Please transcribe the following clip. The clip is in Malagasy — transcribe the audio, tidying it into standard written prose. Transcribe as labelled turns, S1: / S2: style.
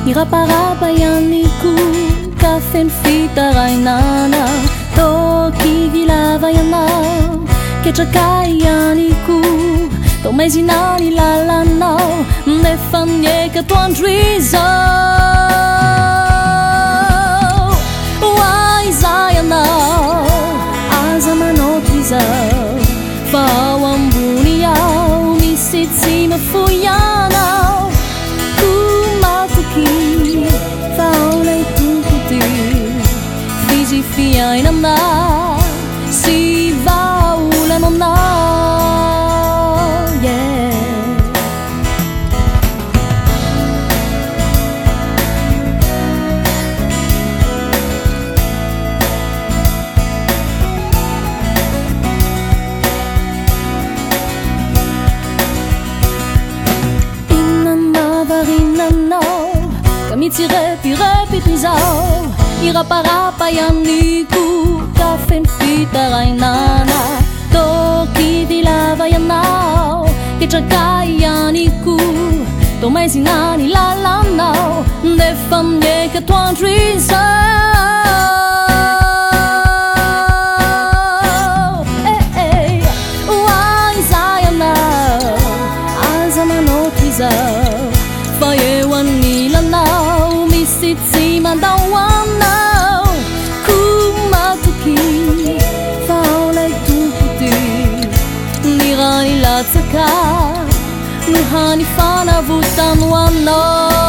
S1: Irapa-rapa ianiku kafeny fitarainana toki vilava ianao ketraka ianiku tao maizinany lalanao nefa mieka toandro izao oaiza ianao aza manotro izao fa ao ambony ao misy tsy mafoy ianao kumatoky fa ao lay tompoty fizy fiaina aminao sy vaolano aminao yeah. Mitsirepirepity zao irapa-rapa ianiku kafeny fitarainana toki vilava ianao ketraka ianiku tao maizinany lalanao nefa mieka toandro izao oaiza ianao aza manotro izao fa eo anilanao misy tsy mandao anao kumatoky fa ao lay tompoty ny raha nilatsaka no hany fanavotano anao